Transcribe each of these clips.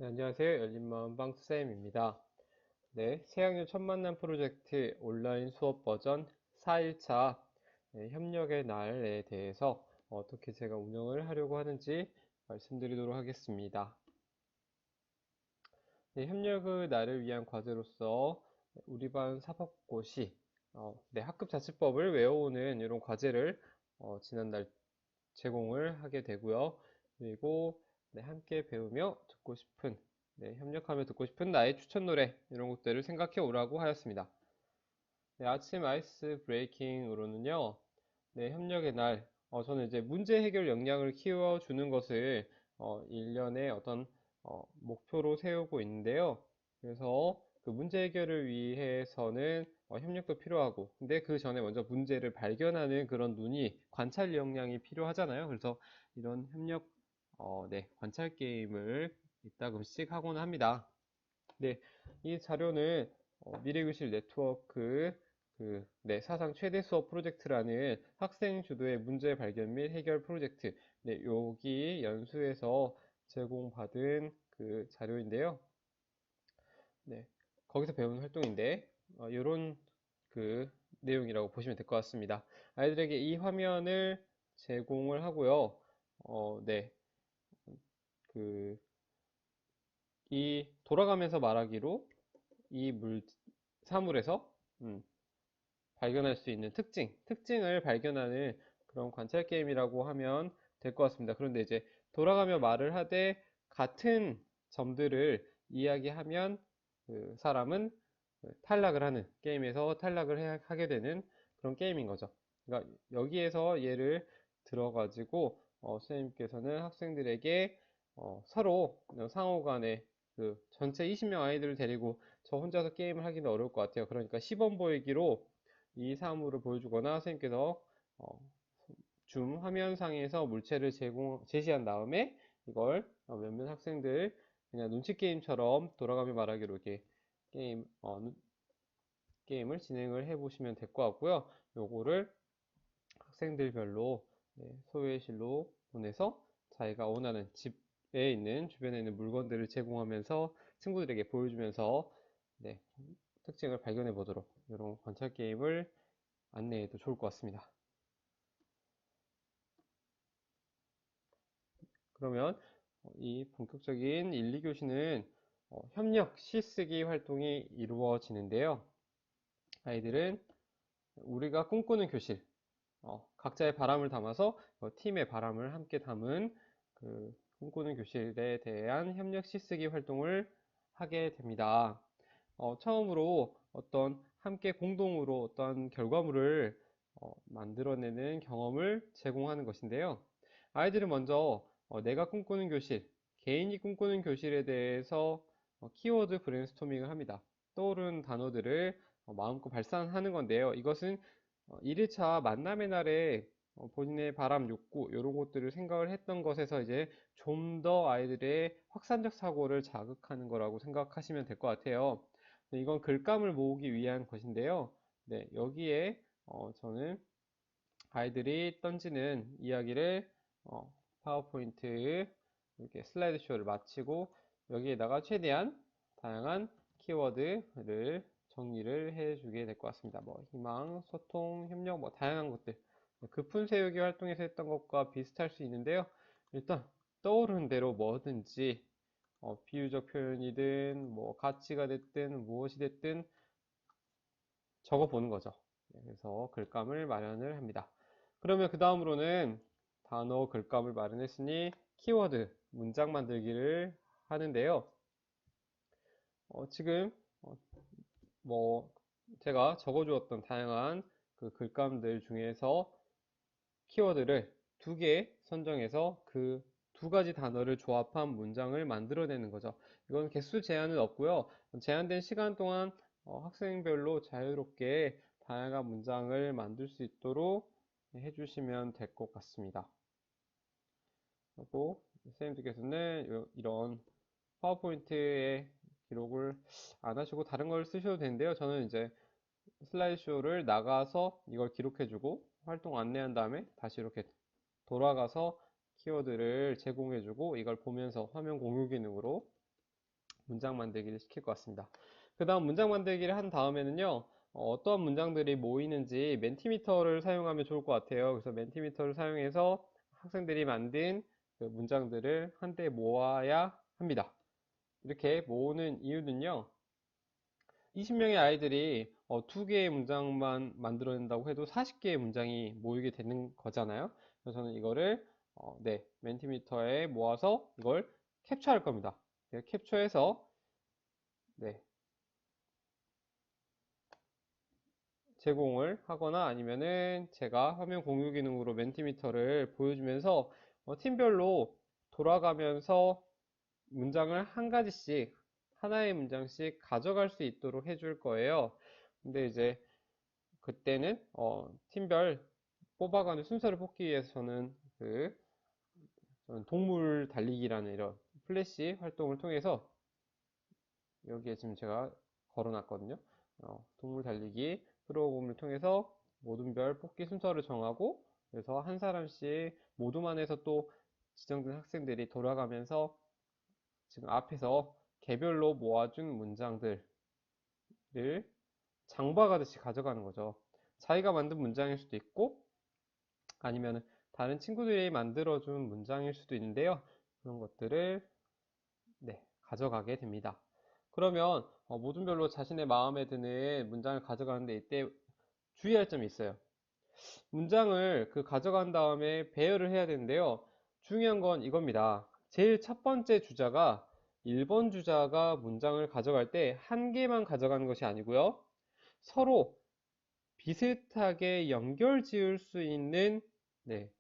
네, 안녕하세요. 열린마음 빵쌤입니다. 네, 새학년 첫 만남 프로젝트 온라인 수업 버전 4일차 협력의 날에 대해서 어떻게 제가 운영을 하려고 하는지 말씀드리도록 하겠습니다. 네, 협력의 날을 위한 과제로서 우리 반 사법고시 네, 학급 자습법을 외워오는 이런 과제를 지난달 제공을 하게 되고요. 그리고 네, 함께 배우며 듣고 싶은 협력하며 듣고 싶은 나의 추천 노래 이런 것들을 생각해 오라고 하였습니다. 네, 아침 아이스 브레이킹으로는요. 네, 협력의 날 저는 이제 문제 해결 역량을 키워주는 것을 1년의 어떤 목표로 세우고 있는데요. 그래서 그 문제 해결을 위해서는 협력도 필요하고, 근데 그 전에 먼저 문제를 발견하는 그런 눈이, 관찰 역량이 필요하잖아요. 그래서 이런 협력, 네, 관찰 게임을 이따금씩 하곤 합니다. 네, 이 자료는 미래교실 네트워크 네, 사상 최대 수업 프로젝트라는 학생 주도의 문제 발견 및 해결 프로젝트, 네, 여기 연수에서 제공받은 그 자료인데요. 네, 거기서 배운 활동인데, 이런 그 내용이라고 보시면 될 것 같습니다. 아이들에게 이 화면을 제공을 하고요. 네, 그, 이 돌아가면서 말하기로 이 사물에서 발견할 수 있는 특징을 발견하는 그런 관찰 게임이라고 하면 될 것 같습니다. 그런데 이제 돌아가며 말을 하되 같은 점들을 이야기하면 그 사람은 탈락을 하는, 게임에서 탈락을 하게 되는 그런 게임인 거죠. 그러니까 여기에서 예를 들어가지고 선생님께서는 학생들에게 서로 상호 간에 그 전체 20명 아이들을 데리고 저 혼자서 게임을 하기는 어려울 것 같아요. 그러니까 시범 보이기로 이 사물을 보여주거나 선생님께서 줌 화면상에서 물체를 제시한 다음에 이걸 몇몇 학생들 그냥 눈치 게임처럼 돌아가며 말하기로 이렇게 게임을 진행을 해 보시면 될 것 같고요. 요거를 학생들별로 소외실로 보내서 자기가 원하는 집에 있는 주변에 있는 물건들을 제공하면서 친구들에게 보여주면서 네, 특징을 발견해 보도록 이런 관찰 게임을 안내해도 좋을 것 같습니다. 그러면 이 본격적인 1, 2교시는 협력 시쓰기 활동이 이루어지는데요. 아이들은 우리가 꿈꾸는 교실, 각자의 바람을 담아서 팀의 바람을 함께 담은 그 꿈꾸는 교실에 대한 협력 시쓰기 활동을 하게 됩니다. 처음으로 어떤 함께 공동으로 어떤 결과물을 만들어내는 경험을 제공하는 것인데요. 아이들은 먼저 내가 꿈꾸는 교실, 개인이 꿈꾸는 교실에 대해서 키워드 브레인스토밍을 합니다. 떠오르는 단어들을 마음껏 발산하는 건데요. 이것은 1일차 만남의 날에 본인의 바람, 욕구 이런 것들을 생각을 했던 것에서 이제 좀 더 아이들의 확산적 사고를 자극하는 거라고 생각하시면 될 것 같아요. 네, 이건 글감을 모으기 위한 것인데요. 네, 여기에 저는 아이들이 던지는 이야기를 파워포인트 이렇게 슬라이드 쇼를 마치고 여기에다가 최대한 다양한 키워드를 정리를 해주게 될 것 같습니다. 뭐 희망, 소통, 협력, 뭐 다양한 것들 급훈 세우기 활동에서 했던 것과 비슷할 수 있는데요. 일단 떠오르는 대로 뭐든지 비유적 표현이든 뭐 가치가 됐든 무엇이 됐든 적어 보는 거죠. 그래서 글감을 마련을 합니다. 그러면 그 다음으로는 단어 글감을 마련했으니 키워드 문장 만들기를 하는데요. 지금 뭐 제가 적어주었던 다양한 그 글감들 중에서 키워드를 2개 선정해서 그 2가지 단어를 조합한 문장을 만들어내는 거죠. 이건 개수 제한은 없고요. 제한된 시간 동안 학생별로 자유롭게 다양한 문장을 만들 수 있도록 해주시면 될 것 같습니다. 그리고 선생님들께서는 이런 파워포인트에 기록을 안 하시고 다른 걸 쓰셔도 되는데요. 저는 이제 슬라이드쇼를 나가서 이걸 기록해주고 활동 안내한 다음에 다시 이렇게 돌아가서 키워드를 제공해주고 이걸 보면서 화면 공유 기능으로 문장 만들기를 시킬 것 같습니다. 그 다음 문장 만들기를 한 다음에는요, 어떠한 문장들이 모이는지 멘티미터를 사용하면 좋을 것 같아요. 그래서 멘티미터를 사용해서 학생들이 만든 그 문장들을 한데 모아야 합니다. 이렇게 모으는 이유는요, 20명의 아이들이 2개의 문장만 만들어낸다고 해도 40개의 문장이 모이게 되는 거잖아요. 그래서 저는 이거를 네, 멘티미터에 모아서 이걸 캡처할 겁니다. 네, 캡처해서 네, 제공을 하거나 아니면은 제가 화면 공유 기능으로 멘티미터를 보여주면서 팀별로 돌아가면서 문장을 한 가지씩 하나의 문장씩 가져갈 수 있도록 해줄 거예요. 근데 이제 그때는 팀별 뽑아가는 순서를 뽑기 위해서는 저는 동물 달리기라는 이런 플래시 활동을 통해서 여기에 지금 제가 걸어놨거든요. 동물 달리기 프로그램을 통해서 모든 별 뽑기 순서를 정하고 그래서 한 사람씩 모두만에서 또 지정된 학생들이 돌아가면서 지금 앞에서 개별로 모아준 문장들을 장봐가듯이 가져가는 거죠. 자기가 만든 문장일 수도 있고 아니면 다른 친구들이 만들어준 문장일 수도 있는데요. 그런 것들을 네, 가져가게 됩니다. 그러면 모든 별로 자신의 마음에 드는 문장을 가져가는데 이때 주의할 점이 있어요. 문장을 가져간 다음에 배열을 해야 되는데요. 중요한 건 이겁니다. 제일 첫 번째 주자가 1번 주자가 문장을 가져갈 때 한 개만 가져가는 것이 아니고요. 서로 비슷하게 연결 지을 수 있는 네,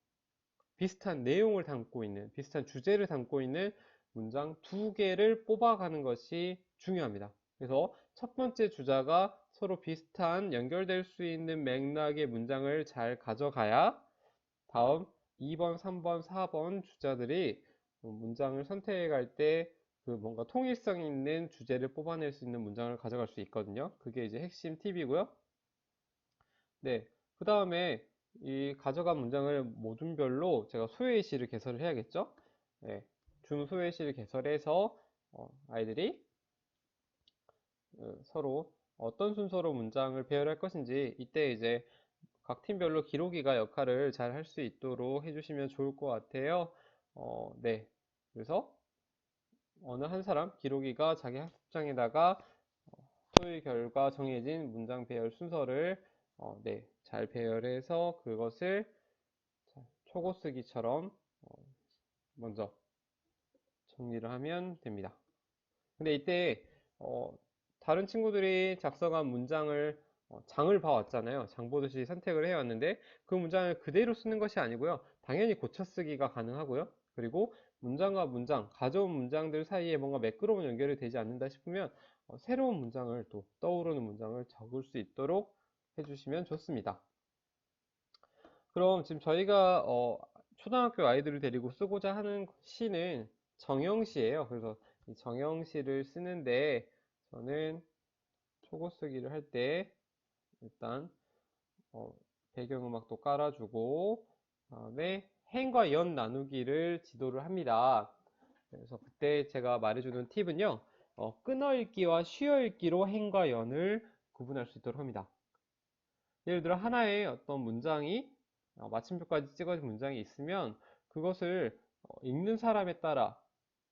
비슷한 내용을 담고 있는 비슷한 주제를 담고 있는 문장 2개를 뽑아가는 것이 중요합니다. 그래서 첫 번째 주자가 서로 비슷한 연결될 수 있는 맥락의 문장을 잘 가져가야 다음 2번, 3번, 4번 주자들이 문장을 선택할 때 뭔가 통일성 있는 주제를 뽑아낼 수 있는 문장을 가져갈 수 있거든요. 그게 이제 핵심 팁이고요. 네, 그 다음에 이 가져간 문장을 모둠별로 제가 소외시를 개설을 해야겠죠? 네, 중소외시를 개설해서 아이들이 서로 어떤 순서로 문장을 배열할 것인지 이때 이제 각 팀별로 기록이가 역할을 잘 할 수 있도록 해주시면 좋을 것 같아요. 네, 그래서 어느 한 사람 기록이가 자기 학습장에다가 소위 결과 정해진 문장 배열 순서를 네, 잘 배열해서 그것을 초고 쓰기처럼 먼저 정리를 하면 됩니다. 근데 이때 다른 친구들이 작성한 문장을 장을 봐왔잖아요. 장 보듯이 선택을 해왔는데 그 문장을 그대로 쓰는 것이 아니고요. 당연히 고쳐 쓰기가 가능하고요. 그리고 문장과 문장, 가져온 문장들 사이에 뭔가 매끄러운 연결이 되지 않는다 싶으면 새로운 문장을 또 떠오르는 문장을 적을 수 있도록 해주시면 좋습니다. 그럼 지금 저희가 초등학교 아이들을 데리고 쓰고자 하는 시는 정형시예요. 그래서 이 정형시를 쓰는데 저는 초고 쓰기를 할 때 일단 배경음악도 깔아주고 다음에 행과 연 나누기를 지도를 합니다. 그래서 그때 제가 말해주는 팁은요. 끊어 읽기와 쉬어 읽기로 행과 연을 구분할 수 있도록 합니다. 예를 들어 하나의 어떤 문장이 마침표까지 찍어진 문장이 있으면 그것을 읽는 사람에 따라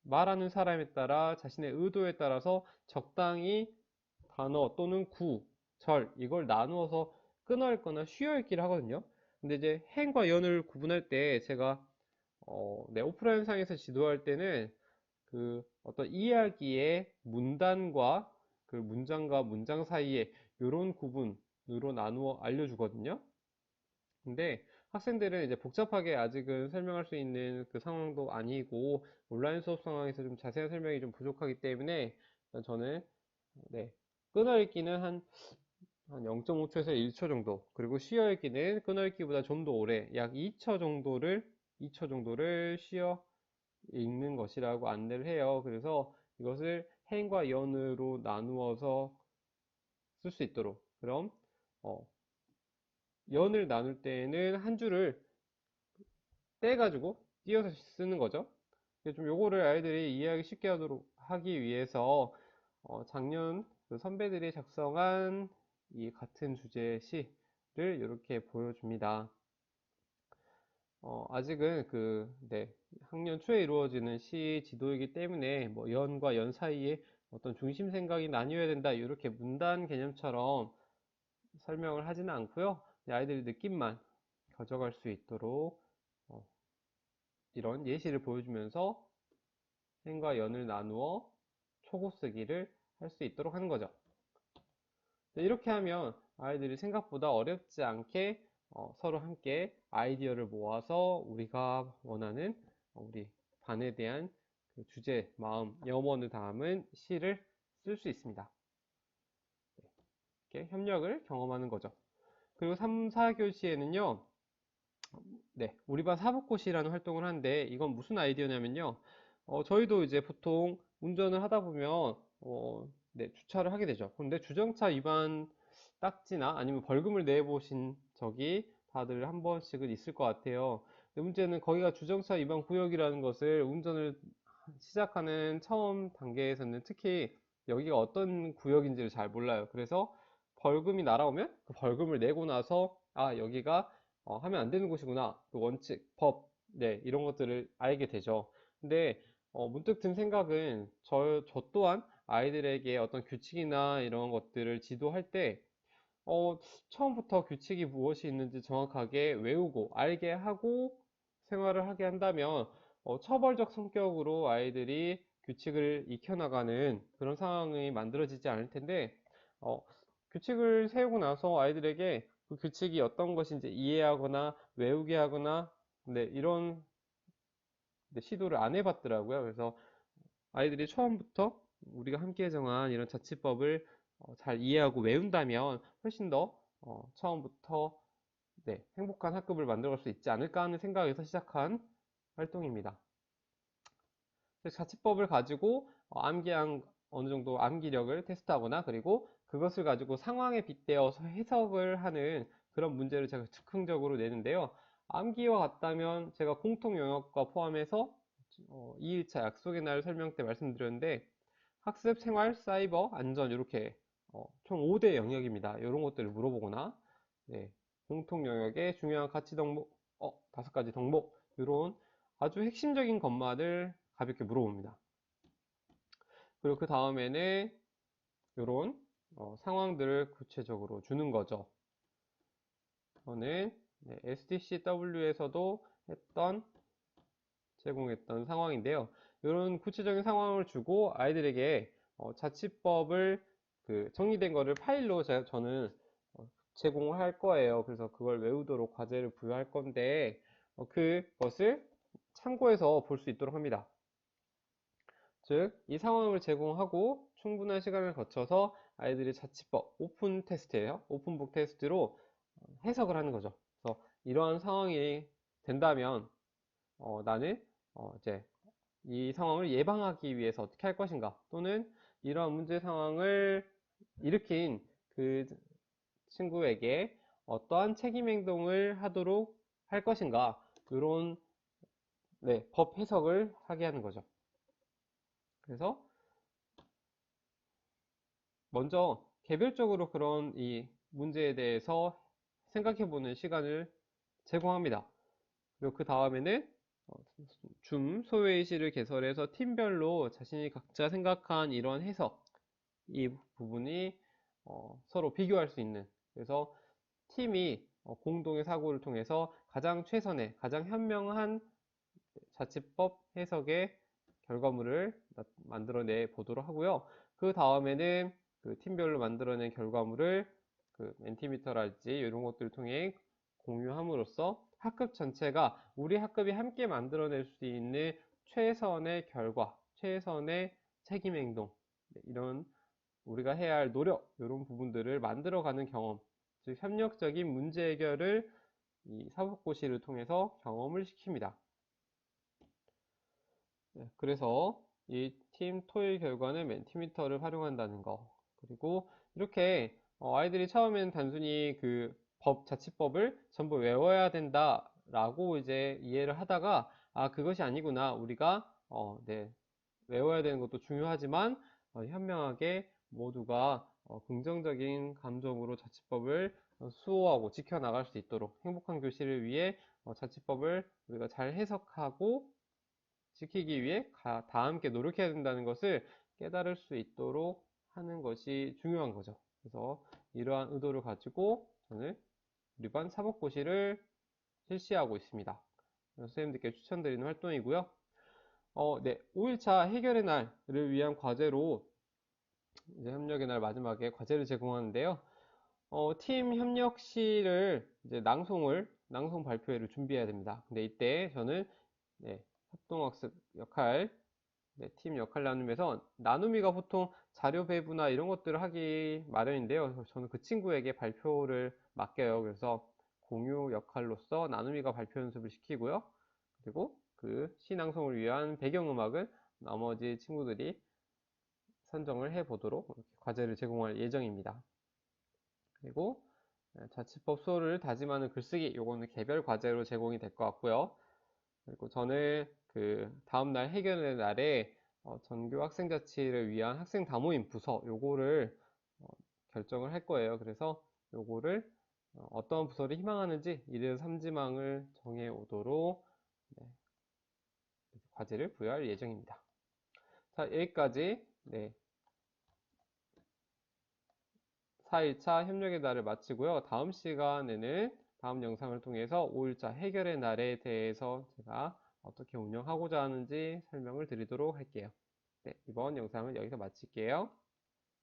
말하는 사람에 따라 자신의 의도에 따라서 적당히 단어 또는 구, 절 이걸 나누어서 끊어 읽거나 쉬어 읽기를 하거든요. 근데 이제 행과 연을 구분할 때 제가 네, 오프라인상에서 지도할 때는 어떤 이야기의 문단과 그 문장과 문장 사이에 이런 구분으로 나누어 알려주거든요. 근데 학생들은 이제 복잡하게 아직은 설명할 수 있는 그 상황도 아니고 온라인 수업 상황에서 좀 자세한 설명이 좀 부족하기 때문에 저는 네, 끊어읽기는 한 0.5초에서 1초 정도 그리고 쉬어읽기는 끊어읽기보다 좀 더 오래 약 2초 정도를 쉬어 읽는 것이라고 안내를 해요. 그래서 이것을 행과 연으로 나누어서 쓸 수 있도록 그럼 연을 나눌 때에는 한 줄을 떼가지고 띄어서 쓰는 거죠. 좀 요거를 아이들이 이해하기 쉽게 하기 위해서 작년 그 선배들이 작성한 이 같은 주제의 시를 이렇게 보여줍니다. 아직은 학년 초에 이루어지는 시 지도이기 때문에 뭐 연과 연 사이에 어떤 중심 생각이 나뉘어야 된다 이렇게 문단 개념처럼 설명을 하지는 않고요. 아이들이 느낌만 가져갈 수 있도록 이런 예시를 보여주면서 생과 연을 나누어 초고 쓰기를 할 수 있도록 하는 거죠. 이렇게 하면 아이들이 생각보다 어렵지 않게 서로 함께 아이디어를 모아서 우리가 원하는 우리 반에 대한 그 주제, 마음, 염원을 담은 시를 쓸 수 있습니다. 이렇게 협력을 경험하는 거죠. 그리고 3, 4교시에는요, 우리 반 사법고시라는 활동을 하는데 이건 무슨 아이디어냐면요, 저희도 이제 보통 운전을 하다 보면 주차를 하게 되죠. 그런데 주정차 위반 딱지나 아니면 벌금을 내보신 적이 다들 한 번씩은 있을 것 같아요. 근데 문제는 거기가 주정차 위반 구역이라는 것을 운전을 시작하는 처음 단계에서는 특히 여기가 어떤 구역인지를 잘 몰라요. 그래서 벌금이 날아오면 그 벌금을 내고 나서 여기가 하면 안 되는 곳이구나. 그 원칙, 법, 이런 것들을 알게 되죠. 근데 문득 든 생각은 저 또한 아이들에게 어떤 규칙이나 이런 것들을 지도할 때 처음부터 규칙이 무엇이 있는지 정확하게 외우고 알게 하고 생활을 하게 한다면 처벌적 성격으로 아이들이 규칙을 익혀나가는 그런 상황이 만들어지지 않을 텐데 규칙을 세우고 나서 아이들에게 그 규칙이 어떤 것인지 이해하거나 외우게 하거나 이런 시도를 안 해봤더라고요. 그래서 아이들이 처음부터 우리가 함께 정한 이런 자치법을 잘 이해하고 외운다면 훨씬 더 처음부터 행복한 학급을 만들어갈 수 있지 않을까 하는 생각에서 시작한 활동입니다. 자치법을 가지고 어느 정도 암기력을 테스트하거나 그리고 그것을 가지고 상황에 빗대어서 해석을 하는 그런 문제를 제가 즉흥적으로 내는데요. 암기와 같다면 제가 공통 영역과 포함해서 2일차 약속의 날 설명 때 말씀드렸는데 학습, 생활, 사이버, 안전 이렇게 총 5대 영역입니다. 이런 것들을 물어보거나 공통 영역의 중요한 가치 덕목 5가지 덕목 이런 아주 핵심적인 것만을 가볍게 물어봅니다. 그리고 그 다음에는 이런 상황들을 구체적으로 주는 거죠. 저는 SDCW에서도 제공했던 상황인데요. 이런 구체적인 상황을 주고 아이들에게 자치법을 정리된 거를 파일로 저는 제공을 할 거예요. 그래서 그걸 외우도록 과제를 부여할 건데 그것을 참고해서 볼 수 있도록 합니다. 즉, 이 상황을 제공하고 충분한 시간을 거쳐서 아이들이 자치법, 오픈 테스트예요. 오픈북 테스트로 해석을 하는 거죠. 그래서 이러한 상황이 된다면 나는 이제 이 상황을 예방하기 위해서 어떻게 할 것인가 또는 이러한 문제 상황을 일으킨 그 친구에게 어떠한 책임 행동을 하도록 할 것인가 이런 법 해석을 하게 하는 거죠. 그래서 먼저 개별적으로 그런 이 문제에 대해서 생각해보는 시간을 제공합니다. 그리고 그 다음에는 줌 소외의식을 개설해서 팀별로 자신이 각자 생각한 이런 해석 이 부분이 서로 비교할 수 있는 그래서 팀이 공동의 사고를 통해서 가장 최선의 가장 현명한 자치법 해석의 결과물을 만들어내 보도록 하고요. 그 다음에는 그 팀별로 만들어낸 결과물을 그 멘티미터랄지 이런 것들을 통해 공유함으로써 학급 전체가 우리 학급이 함께 만들어낼 수 있는 최선의 결과, 최선의 책임 행동 이런 우리가 해야 할 노력 이런 부분들을 만들어가는 경험, 즉 협력적인 문제 해결을 이 사법고시를 통해서 경험을 시킵니다. 그래서 이 팀 토의 결과는 멘티미터를 활용한다는 거 그리고 이렇게 아이들이 처음에는 단순히 그 자치법을 전부 외워야 된다 라고 이제 이해를 하다가 그것이 아니구나 우리가 외워야 되는 것도 중요하지만 현명하게 모두가 긍정적인 감정으로 자취법을 수호하고 지켜나갈 수 있도록 행복한 교실을 위해 자취법을 우리가 잘 해석하고 지키기 위해 다 함께 노력해야 된다는 것을 깨달을 수 있도록 하는 것이 중요한 거죠. 그래서 이러한 의도를 가지고 저는 우리 반 사법고시를 실시하고 있습니다. 선생님들께 추천드리는 활동이고요. 네, 5일차 해결의 날을 위한 과제로 이제 협력의 날 마지막에 과제를 제공하는데요. 팀 협력 시를 이제 낭송 발표회를 준비해야 됩니다. 근데 이때 저는 네, 협동학습 역할, 네, 팀 역할 나누면서 나눔이가 보통 자료 배부나 이런 것들을 하기 마련인데요. 저는 그 친구에게 발표를 맡겨요. 그래서 공유 역할로서 나눔이가 발표 연습을 시키고요. 그리고 그 시낭송을 위한 배경음악을 나머지 친구들이 선정을 해 보도록 과제를 제공할 예정입니다. 그리고 자취법 수호를 다짐하는 글쓰기, 요거는 개별 과제로 제공이 될 것 같고요. 그리고 저는 그 다음날 해결의 날에 전교 학생자치를 위한 학생 다모임 부서 요거를 결정을 할 거예요. 그래서 요거를 어떤 부서를 희망하는지 1에서 3지망을 정해 오도록 네, 과제를 부여할 예정입니다. 자, 여기까지 네, 4일차 협력의 날을 마치고요. 다음 시간에는 다음 영상을 통해서 5일차 해결의 날에 대해서 제가 어떻게 운영하고자 하는지 설명을 드리도록 할게요. 네, 이번 영상은 여기서 마칠게요.